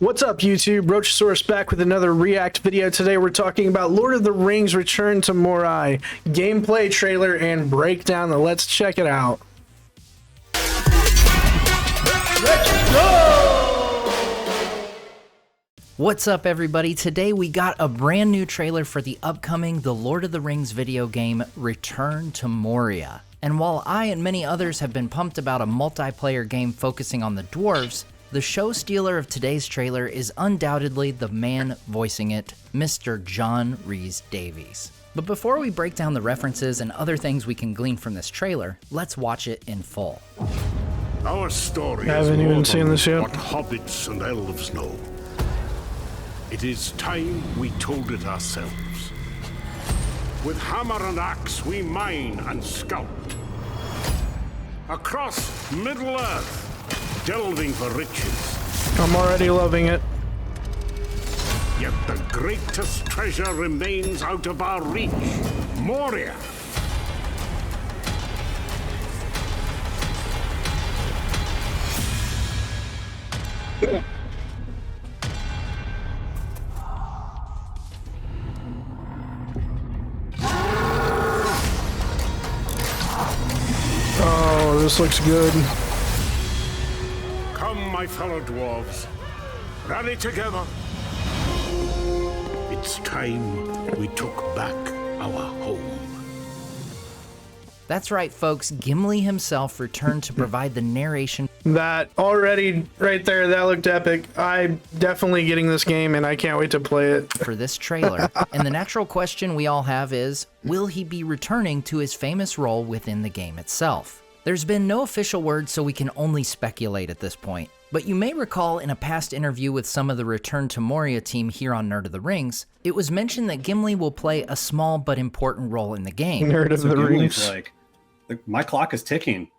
What's up, YouTube? Rochasaurus back with another React video. Today we're talking about Lord of the Rings Return to Moria, gameplay trailer and breakdown. Let's check it out. Let's go! What's up, everybody? Today we got a brand new trailer for the upcoming The Lord of the Rings video game Return to Moria. And while I and many others have been pumped about a multiplayer game focusing on the dwarves, the show stealer of today's trailer is undoubtedly the man voicing it, Mr. John Rhys-Davies. But before we break down the references and other things we can glean from this trailer, let's watch it in full. Our story I haven't even seen this yet. What hobbits and elves know. It is time we told it ourselves. With hammer and axe we mine and scout. Across Middle-earth, delving for riches. I'm already loving it. Yet the greatest treasure remains out of our reach. Moria. Oh, this looks good. Come, my fellow dwarves. Rally together. It's time we took back our home. That's right, folks, Gimli himself returned to provide the narration That already, right there, that looked epic. I'm definitely getting this game and I can't wait to play it. for this trailer, and the natural question we all have is, will he be returning to his famous role within the game itself? There's been no official word, so we can only speculate at this point. But you may recall in a past interview with some of the Return to Moria team here on Nerd of the Rings, it was mentioned that Gimli will play a small but important role in the game. Nerd of the Gimli's Rings. like, my clock is ticking.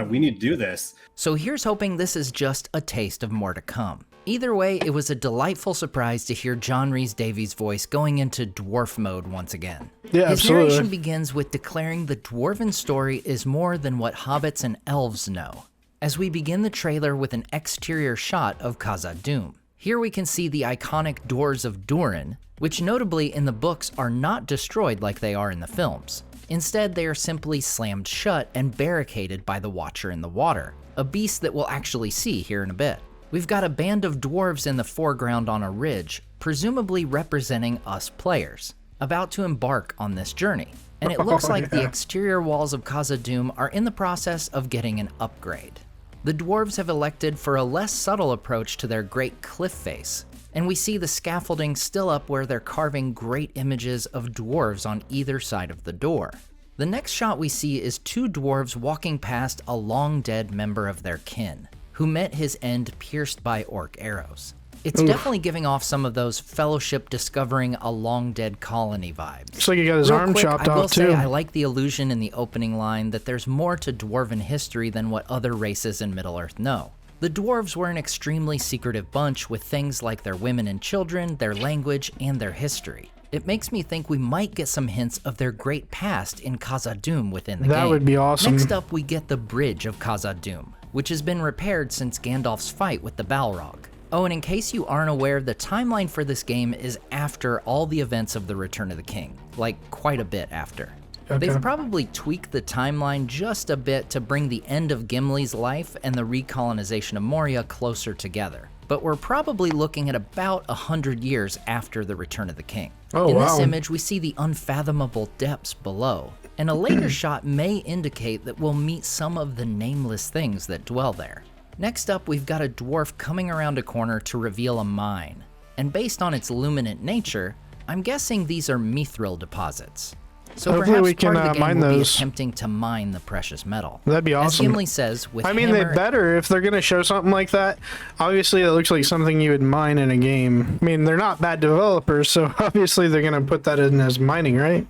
We need to do this. So here's hoping this is just a taste of more to come. Either way, it was a delightful surprise to hear John Rhys-Davies' voice going into dwarf mode once again. Yeah, His absolutely. narration begins with declaring the dwarven story is more than what hobbits and elves know, as we begin the trailer with an exterior shot of Khazad-dûm. Here we can see the iconic doors of Durin, which notably in the books are not destroyed like they are in the films. Instead, they are simply slammed shut and barricaded by the Watcher in the Water, a beast that we'll actually see here in a bit. We've got a band of dwarves in the foreground on a ridge, presumably representing us players, about to embark on this journey. And it looks like the exterior walls of Khazad-dûm are in the process of getting an upgrade. The dwarves have elected for a less subtle approach to their great cliff face, and we see the scaffolding still up where they're carving great images of dwarves on either side of the door. The next shot we see is two dwarves walking past a long-dead member of their kin, who met his end pierced by orc arrows. It's definitely giving off some of those Fellowship discovering a long-dead colony vibes. Looks like he got his arm chopped I will off say too. I like the allusion in the opening line that there's more to dwarven history than what other races in Middle-earth know. The dwarves were an extremely secretive bunch with things like their women and children, their language, and their history. It makes me think we might get some hints of their great past in Khazad-dûm within the game. That would be awesome. Next up, we get the Bridge of Khazad-dûm, which has been repaired since Gandalf's fight with the Balrog. Oh, and in case you aren't aware, the timeline for this game is after all the events of the Return of the King, like quite a bit after. Okay. They've probably tweaked the timeline just a bit to bring the end of Gimli's life and the recolonization of Moria closer together. But we're probably looking at about 100 years after the Return of the King. Oh, in wow. this image, we see the unfathomable depths below, and a later shot may indicate that we'll meet some of the nameless things that dwell there. Next up, we've got a dwarf coming around a corner to reveal a mine, and based on its luminant nature, I'm guessing these are mithril deposits. So Hopefully perhaps we can, part of the game mine will be those. attempting to mine the precious metal. That'd be As awesome. Gimli says, with I mean, they hammer, better if they're going to show something like that. Obviously, it looks like something you would mine in a game. I mean, they're not bad developers, so obviously they're going to put that in as mining, right?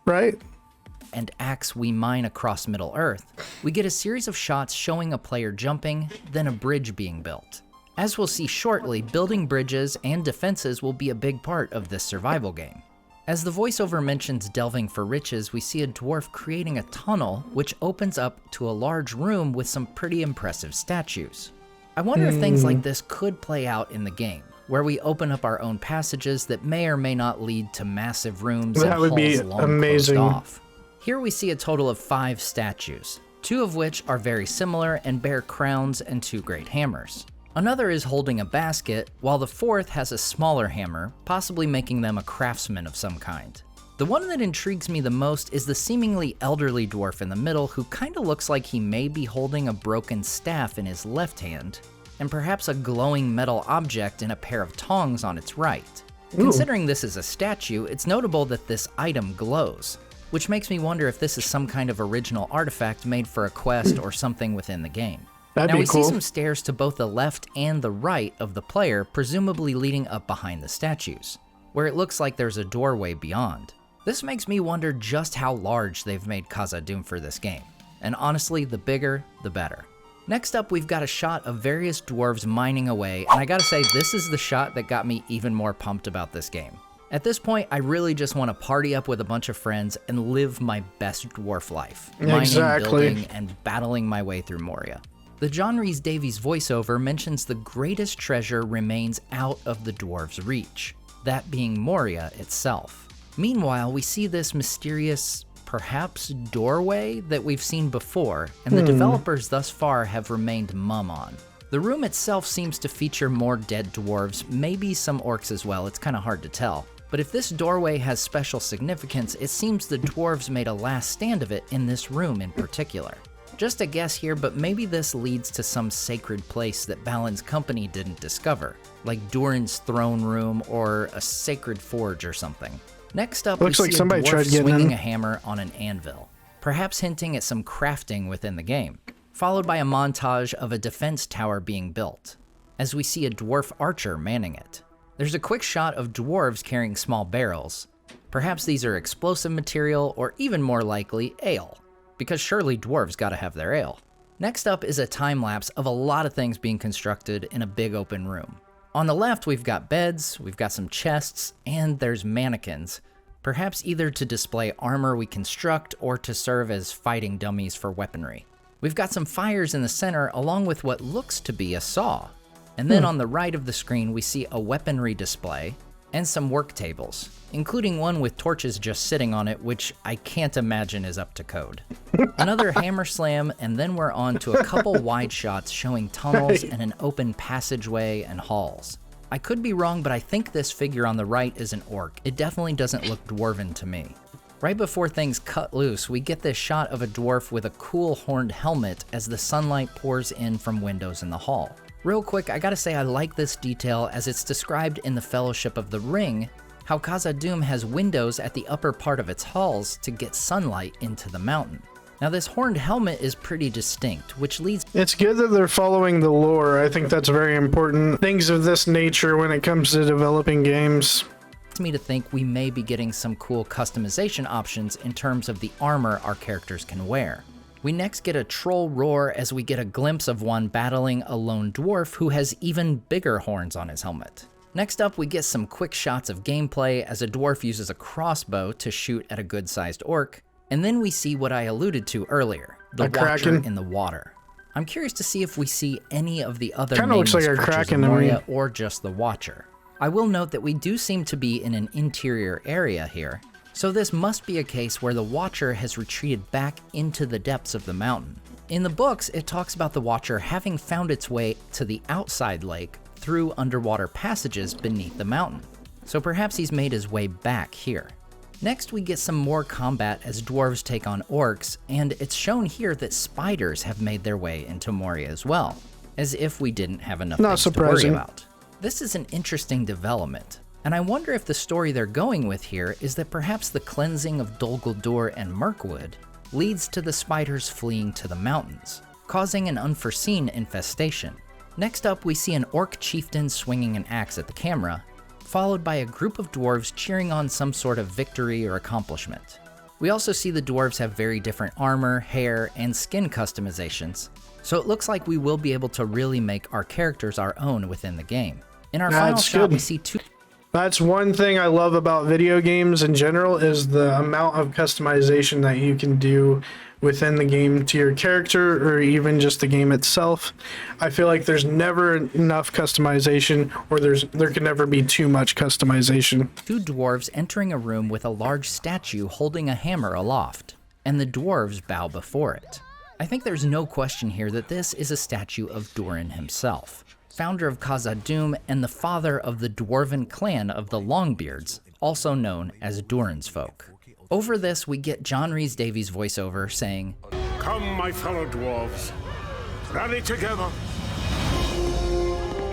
Right? and axe we mine across Middle-earth, we get a series of shots showing a player jumping, then a bridge being built. As we'll see shortly, building bridges and defenses will be a big part of this survival game. As the voiceover mentions delving for riches, we see a dwarf creating a tunnel which opens up to a large room with some pretty impressive statues. I wonder if things like this could play out in the game, where we open up our own passages that may or may not lead to massive rooms and That would be halls long amazing. closed off. Here we see a total of 5 statues, 2 of which are very similar and bear crowns and 2 great hammers. Another is holding a basket, while the 4th has a smaller hammer, possibly making them a craftsman of some kind. The one that intrigues me the most is the seemingly elderly dwarf in the middle, who kinda looks like he may be holding a broken staff in his left hand, and perhaps a glowing metal object in a pair of tongs on its right. Considering this is a statue, it's notable that this item glows, which makes me wonder if this is some kind of original artifact made for a quest or something within the game. That'd Now be we cool. see some stairs to both the left and the right of the player, presumably leading up behind the statues, where it looks like there's a doorway beyond. This makes me wonder just how large they've made Khazad-dûm for this game, and honestly, the bigger, the better. Next up, we've got a shot of various dwarves mining away, and I gotta say, this is the shot that got me even more pumped about this game. At this point, I really just want to party up with a bunch of friends and live my best dwarf life, mining, Exactly. building, and battling my way through Moria. The John Rhys Davies voiceover mentions the greatest treasure remains out of the dwarves' reach, that being Moria itself. Meanwhile, we see this mysterious, perhaps doorway that we've seen before, and the developers thus far have remained mum on. The room itself seems to feature more dead dwarves, maybe some orcs as well, it's kinda hard to tell. But if this doorway has special significance, it seems the dwarves made a last stand of it in this room in particular. Just a guess here, but maybe this leads to some sacred place that Balin's company didn't discover, like Durin's throne room or a sacred forge or something. Next up, Looks we like see somebody a dwarf tried getting swinging in. a hammer on an anvil, perhaps hinting at some crafting within the game, followed by a montage of a defense tower being built, as we see a dwarf archer manning it. There's a quick shot of dwarves carrying small barrels. Perhaps these are explosive material, or even more likely, ale, because surely dwarves gotta have their ale. Next up is a time-lapse of a lot of things being constructed in a big open room. On the left, we've got beds, we've got some chests, and there's mannequins, perhaps either to display armor we construct or to serve as fighting dummies for weaponry. We've got some fires in the center along with what looks to be a saw. And then on the right of the screen, we see a weaponry display and some work tables, including one with torches just sitting on it, which I can't imagine is up to code. Another hammer slam, and then we're on to a couple wide shots showing tunnels and an open passageway and halls. I could be wrong, but I think this figure on the right is an orc. It definitely doesn't look dwarven to me. Right before things cut loose, we get this shot of a dwarf with a cool horned helmet as the sunlight pours in from windows in the hall. Real quick, I gotta say I like this detail as it's described in the Fellowship of the Ring, how Khazad-dûm has windows at the upper part of its halls to get sunlight into the mountain. Now this horned helmet is pretty distinct, which leads It's good that they're following the lore. I think that's very important. Things of this nature when it comes to developing games. me to think we may be getting some cool customization options in terms of the armor our characters can wear. We next get a troll roar as we get a glimpse of one battling a lone dwarf who has even bigger horns on his helmet. Next up, we get some quick shots of gameplay as a dwarf uses a crossbow to shoot at a good-sized orc, and then we see what I alluded to earlier, the A Watcher kraken. in the water. I'm curious to see if we see any of the other Kinda looks like nameless a creatures kraken in to me. Moria or just the Watcher. I will note that we do seem to be in an interior area here, so this must be a case where the Watcher has retreated back into the depths of the mountain. In the books, it talks about the Watcher having found its way to the outside lake through underwater passages beneath the mountain, so perhaps he's made his way back here. Next, we get some more combat as dwarves take on orcs, and it's shown here that spiders have made their way into Moria as well, as if we didn't have enough Not things surprising. to worry about. This is an interesting development, and I wonder if the story they're going with here is that perhaps the cleansing of Dol Guldur and Mirkwood leads to the spiders fleeing to the mountains, causing an unforeseen infestation. Next up, we see an orc chieftain swinging an axe at the camera, followed by a group of dwarves cheering on some sort of victory or accomplishment. We also see the dwarves have very different armor, hair, and skin customizations, so it looks like we will be able to really make our characters our own within the game. In our final That's shot, good. we see two That's one thing I love about video games in general is the amount of customization that you can do within the game to your character or even just the game itself. I feel like there's never enough customization, or there can never be too much customization. Two dwarves entering a room with a large statue holding a hammer aloft, and the dwarves bow before it. I think there's no question here that this is a statue of Durin himself, founder of Khazad-dûm and the father of the dwarven clan of the Longbeards, also known as Durin's folk. Over this, we get John Rhys-Davies' voiceover saying, Come, my fellow dwarves, rally together.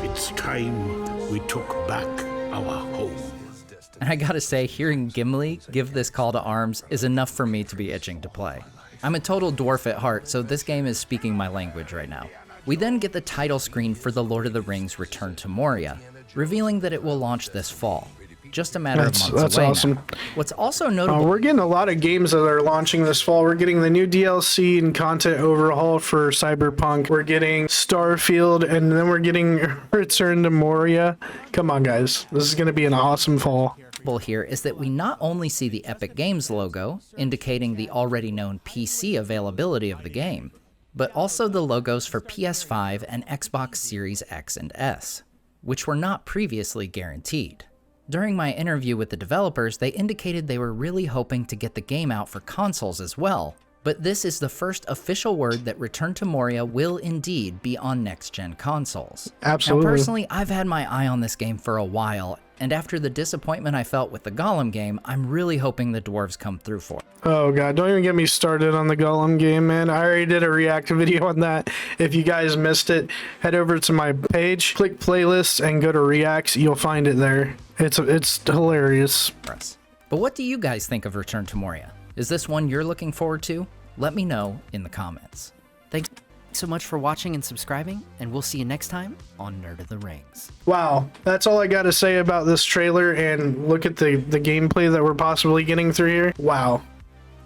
It's time we took back our home. and I gotta say, hearing Gimli give this call to arms is enough for me to be itching to play. I'm a total dwarf at heart, so this game is speaking my language right now. We then get the title screen for The Lord of the Rings Return to Moria, revealing that it will launch this fall. Just a matter of months that's away awesome. now. What's also notable... We're getting a lot of games that are launching this fall. We're getting the new DLC and content overhaul for Cyberpunk. We're getting Starfield, and then we're getting Return to Moria. Come on, guys. This is going to be an awesome fall. Here is that we not only see the Epic Games logo, indicating the already known PC availability of the game, but also the logos for PS5 and Xbox Series X and S, which were not previously guaranteed. During my interview with the developers, they indicated they were really hoping to get the game out for consoles as well, but this is the first official word that Return to Moria will indeed be on next-gen consoles. Absolutely. Now, personally, I've had my eye on this game for a while, and after the disappointment I felt with the Gollum game, I'm really hoping the dwarves come through for it. Oh god, don't even get me started on the Gollum game, man. I already did a react video on that. If you guys missed it, head over to my page, click playlists, and go to reacts. You'll find it there. It's hilarious. But what do you guys think of Return to Moria? Is this one you're looking forward to? Let me know in the comments. Thanks so much for watching and subscribing, and we'll see you next time on Nerd of the Rings. Wow, that's all I got to say about this trailer, and look at the gameplay that we're possibly getting through here. Wow.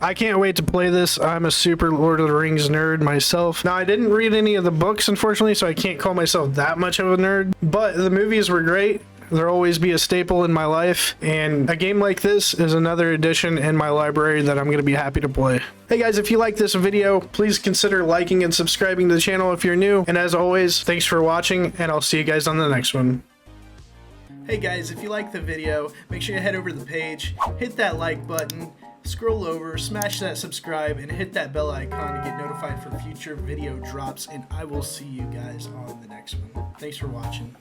I can't wait to play this. I'm a super Lord of the Rings nerd myself. Now, I didn't read any of the books, unfortunately, so I can't call myself that much of a nerd, but the movies were great. There'll always be a staple in my life, and a game like this is another addition in my library that I'm going to be happy to play. Hey guys, if you like this video, please consider liking and subscribing to the channel if you're new, and as always, thanks for watching, and I'll see you guys on the next one. Hey guys, if you like the video, make sure you head over to the page, hit that like button, scroll over, smash that subscribe, and hit that bell icon to get notified for future video drops, and I will see you guys on the next one. Thanks for watching.